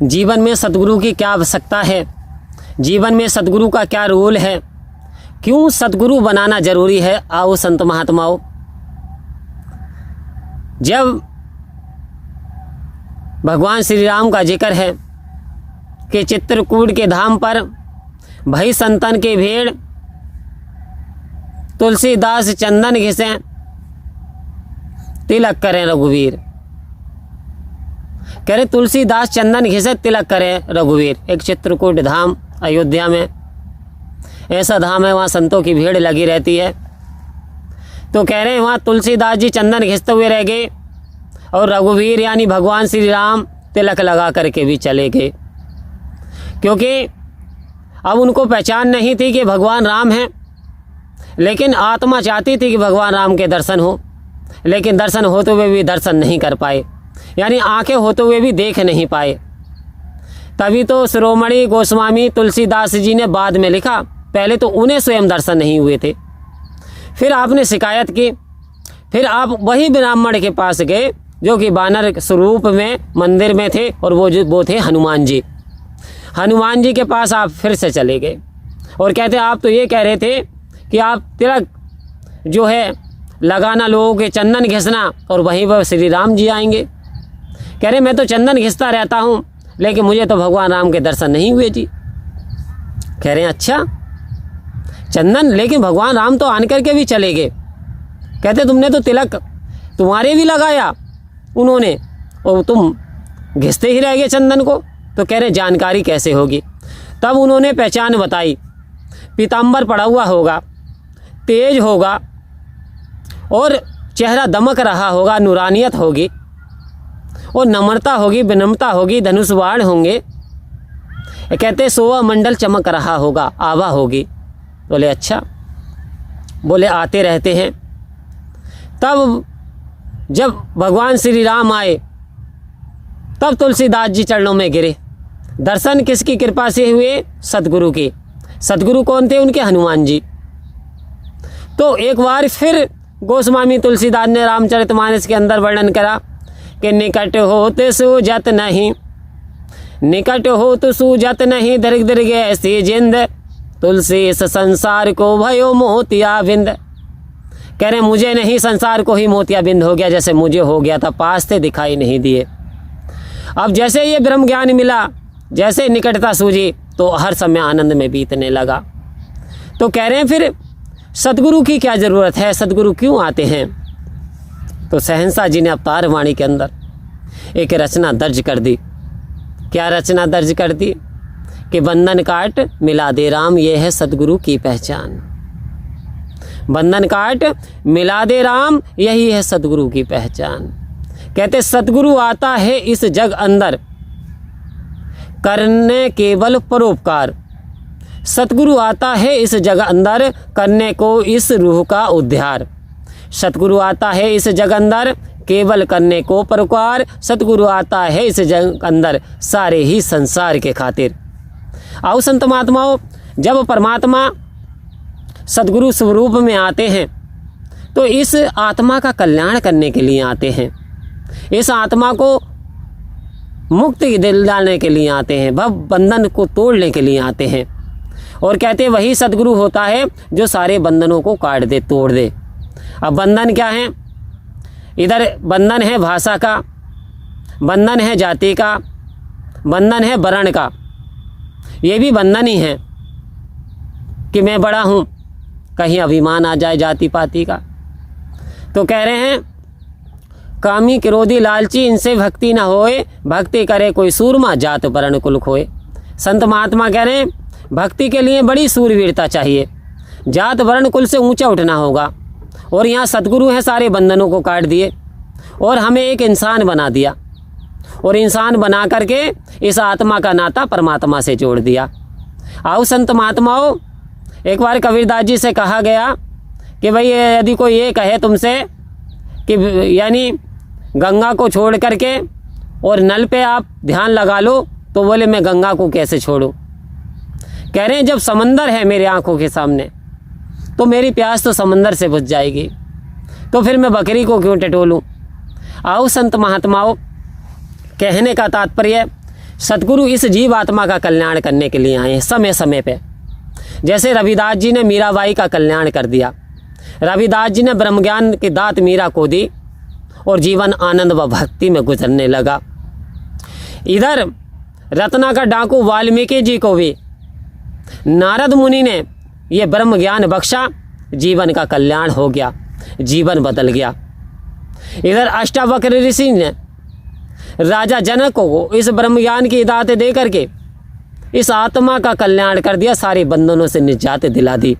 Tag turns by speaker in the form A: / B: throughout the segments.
A: जीवन में सतगुरु की क्या आवश्यकता है, जीवन में सतगुरु का क्या रोल है, क्यों सतगुरु बनाना जरूरी है। आओ संत महात्माओं, जब भगवान श्री राम का जिक्र है कि चित्रकूट के धाम पर भई संतन के भेड़, तुलसीदास चंदन घिसें तिलक करें रघुवीर। कह रहे तुलसीदास चंदन घिसे तिलक करें रघुवीर। एक चित्रकूट धाम अयोध्या में ऐसा धाम है, वहाँ संतों की भीड़ लगी रहती है। तो कह रहे हैं वहाँ तुलसीदास जी चंदन घिसते हुए रह गए और रघुवीर यानी भगवान श्री राम तिलक लगा करके भी चले गए, क्योंकि अब उनको पहचान नहीं थी कि भगवान राम हैं, लेकिन आत्मा चाहती थी कि भगवान राम के दर्शन हो, लेकिन दर्शन होते हुए भी दर्शन नहीं कर पाए, यानी आंखें होते हुए भी देख नहीं पाए। तभी तो शिरोमणि गोस्वामी तुलसीदास जी ने बाद में लिखा, पहले तो उन्हें स्वयं दर्शन नहीं हुए थे, फिर आपने शिकायत की, फिर आप वही ब्राह्मण के पास गए जो कि वानर स्वरूप में मंदिर में थे, और वो थे हनुमान जी। हनुमान जी के पास आप फिर से चले गए और कहते आप तो ये कह रहे थे कि आप तिलक जो है लगाना, लोगों के चंदन घिसना, और वहीं पर श्री राम जी आएंगे। कह रहे मैं तो चंदन घिसता रहता हूँ, लेकिन मुझे तो भगवान राम के दर्शन नहीं हुए जी। कह रहे हैं अच्छा चंदन, लेकिन भगवान राम तो आन करके भी चले गए। कहते तुमने तो तिलक तुम्हारे भी लगाया उन्होंने, और तुम घिसते ही रह गए चंदन को। तो कह रहे जानकारी कैसे होगी। तब उन्होंने पहचान बताई, पीताम्बर पड़ा हुआ होगा, तेज होगा और चेहरा दमक रहा होगा, नूरानियत होगी और नम्रता होगी, विनम्रता होगी, धनुष बाण होंगे। कहते सोवा मंडल चमक रहा होगा, आभा होगी। बोले अच्छा, बोले आते रहते हैं। तब जब भगवान श्री राम आए तब तुलसीदास जी चरणों में गिरे। दर्शन किसकी कृपा से हुए? सतगुरु की। सतगुरु कौन थे? उनके हनुमान जी। तो एक बार फिर गोस्वामी तुलसीदास ने रामचरितमानस के अंदर वर्णन करा कि निकट होते सूझत नहीं, निकट होत सूझत नहीं, दीर्घ दीर्घ ऐसी जिंद, तुलसी इस संसार को भयो मोतिया बिंद। कह रहे मुझे नहीं, संसार को ही मोतिया बिंद हो गया, जैसे मुझे हो गया था, पास थे दिखाई नहीं दिए। अब जैसे ये ब्रह्म ज्ञान मिला, जैसे निकटता सूझी, तो हर समय आनंद में बीतने लगा। तो कह रहे हैं फिर सतगुरु की क्या ज़रूरत है, सतगुरु क्यों आते हैं? तो सहनसा जी ने अवतार वाणी के अंदर एक रचना दर्ज कर दी। क्या रचना दर्ज कर दी? कि बंधन काट मिला दे राम, ये है सतगुरु की पहचान। बंधन काट मिला दे राम, यही है सतगुरु की पहचान। कहते सतगुरु आता है इस जग अंदर करने केवल परोपकार। सतगुरु आता है इस जग अंदर करने को इस रूह का उद्धार। सतगुरु आता है इस जग अंदर केवल करने को परोपकार। सतगुरु आता है इस जग अंदर सारे ही संसार के खातिर। आओ संत महात्माओं, जब परमात्मा सतगुरु स्वरूप में आते हैं तो इस आत्मा का कल्याण करने के लिए आते हैं, इस आत्मा को मुक्ति दिलाने के लिए आते हैं, भव बंधन को तोड़ने के लिए आते हैं। और कहते हैं वही सतगुरु होता है जो सारे बंधनों को काट दे, तोड़ दे। अब बंधन क्या है? इधर बंधन है भाषा का, बंधन है जाति का, बंधन है वर्ण का। ये भी बंधन ही है कि मैं बड़ा हूँ, कहीं अभिमान आ जाए जाति पाति का। तो कह रहे हैं कामी क्रोधी लालची इनसे भक्ति न होए, भक्ति करे कोई सूरमा जात वर्ण कुल खोए। संत महात्मा कह रहे हैं भक्ति के लिए बड़ी सूरवीरता चाहिए, जात वर्ण कुल से ऊंचा उठना होगा। और यहाँ सतगुरु है, सारे बंधनों को काट दिए और हमें एक इंसान बना दिया, और इंसान बना करके इस आत्मा का नाता परमात्मा से जोड़ दिया। आओ संत महात्माओं, एक बार कबीरदास जी से कहा गया कि भाई यदि कोई ये कहे तुमसे कि यानी गंगा को छोड़ करके और नल पे आप ध्यान लगा लो, तो बोले मैं गंगा को कैसे छोड़ूं? कह रहे हैं जब समंदर है मेरी आंखों के सामने तो मेरी प्यास तो समंदर से बुझ जाएगी, तो फिर मैं बकरी को क्यों टटोलूं? आओ संत महात्माओं, कहने का तात्पर्य सतगुरु इस जीव आत्मा का कल्याण करने के लिए आए हैं समय समय पे। जैसे रविदास जी ने मीराबाई का कल्याण कर दिया, रविदास जी ने ब्रह्म ज्ञान की दात मीरा को दी और जीवन आनंद व भक्ति में गुजरने लगा। इधर रत्ना का डाकू वाल्मीकि जी को भी नारद मुनि ने ये ब्रह्म ज्ञान बख्शा, जीवन का कल्याण हो गया, जीवन बदल गया। इधर अष्टावक्र ऋषि ने राजा जनक को इस ब्रह्म ज्ञान की दात दे करके इस आत्मा का कल्याण कर दिया, सारे बंधनों से निजात दिला दी।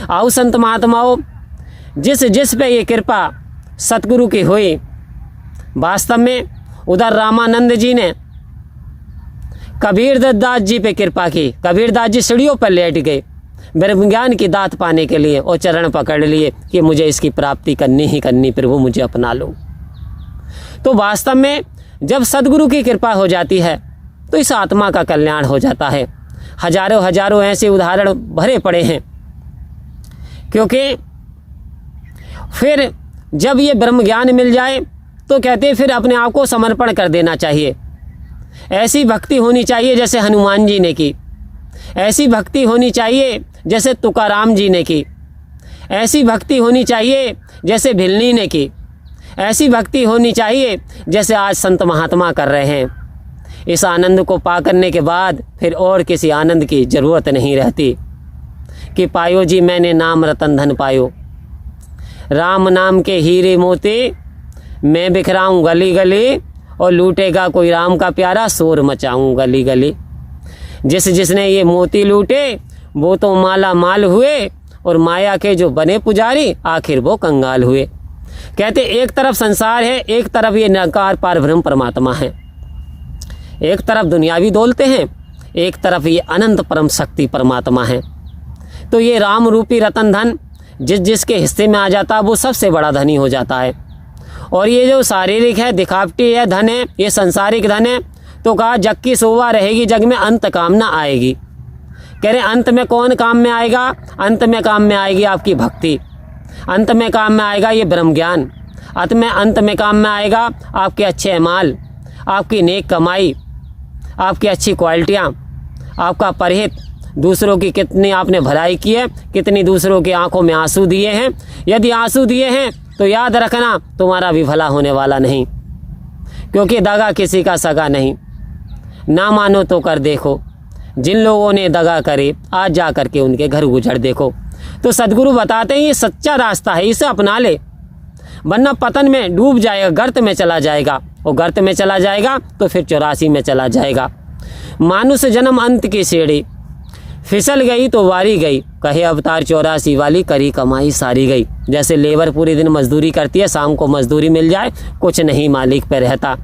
A: आओ संत महात्माओं, जिस जिस पे ये कृपा सतगुरु की हुई, वास्तव में उधर रामानंद जी ने कबीर दास जी पे कृपा की। कबीर दास जी सीढ़ियों पर लेट गए ब्रह्म ज्ञान की दात पाने के लिए और चरण पकड़ लिए कि मुझे इसकी प्राप्ति करनी ही करनी, प्रभु मुझे अपना लो। तो वास्तव में जब सदगुरु की कृपा हो जाती है तो इस आत्मा का कल्याण हो जाता है। हजारों हजारों ऐसे उदाहरण भरे पड़े हैं, क्योंकि फिर जब ये ब्रह्म ज्ञान मिल जाए तो कहते हैं फिर अपने आप को समर्पण कर देना चाहिए। ऐसी भक्ति होनी चाहिए जैसे हनुमान जी ने की, ऐसी भक्ति होनी चाहिए जैसे तुकाराम जी ने की, ऐसी भक्ति होनी चाहिए जैसे भिलनी ने की, ऐसी भक्ति होनी चाहिए जैसे आज संत महात्मा कर रहे हैं। इस आनंद को पा करने के बाद फिर और किसी आनंद की ज़रूरत नहीं रहती कि पायो जी मैंने नाम रतन धन पायो, राम नाम के हीरे मोती मैं बिखराऊं गली गली, और लूटेगा कोई राम का प्यारा शोर मचाऊं गली गली। जिसने ये मोती लूटे वो तो माला माल हुए, और माया के जो बने पुजारी आखिर वो कंगाल हुए। कहते एक तरफ संसार है, एक तरफ ये निराकार पार ब्रह्म परमात्मा है। एक तरफ दुनियावी दौलते हैं, एक तरफ ये अनंत परम शक्ति परमात्मा है। तो ये राम रूपी रतन धन जिसके हिस्से में आ जाता वो सबसे बड़ा धनी हो जाता है। और ये जो शारीरिक है, दिखावटी है धन है, ये संसारिक धन है, तो कहा जग की शोभा रहेगी जग में अंत काम ना आएगी। कह रहे अंत में कौन काम में आएगा? अंत में काम में आएगी आपकी भक्ति, अंत में काम में आएगा ये ब्रह्म ज्ञान, अंत में काम में आएगा आपके अच्छे अमाल, आपकी नेक कमाई, आपकी अच्छी क्वालिटियाँ, आपका परहित, दूसरों की कितनी आपने भलाई की है, कितनी दूसरों की आंखों में आंसू दिए हैं। यदि आंसू दिए हैं तो याद रखना तुम्हारा भी भला होने वाला नहीं, क्योंकि दगा किसी का सगा नहीं। ना मानो तो कर देखो, जिन लोगों ने दगा करे आज जा कर के उनके घर उजड़ देखो। तो सदगुरु बताते हैं ये सच्चा रास्ता है, इसे अपना ले, वरना पतन में डूब जाएगा, गर्त में चला जाएगा, और गर्त में चला जाएगा तो फिर 84 में चला जाएगा। मानुष जन्म अंत की सीढ़ी, फिसल गई तो वारी गई, कहे अवतार 84 वाली, करी कमाई सारी गई। जैसे लेबर पूरे दिन मजदूरी करती है, शाम को मजदूरी मिल जाए कुछ नहीं मालिक पे रहता,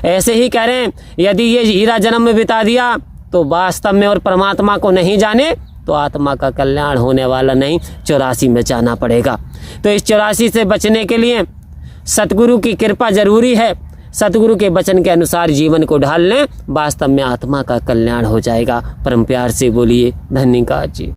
A: ऐसे ही कह रहे हैं यदि ये हीरा जन्म में बिता दिया तो वास्तव में और परमात्मा को नहीं जाने तो आत्मा का कल्याण होने वाला नहीं, 84 में जाना पड़ेगा। तो इस 84 से बचने के लिए सतगुरु की कृपा जरूरी है। सतगुरु के वचन के अनुसार जीवन को ढाल लें, वास्तव में आत्मा का कल्याण हो जाएगा। परम प्यार से बोलिए धन्यवाद जी।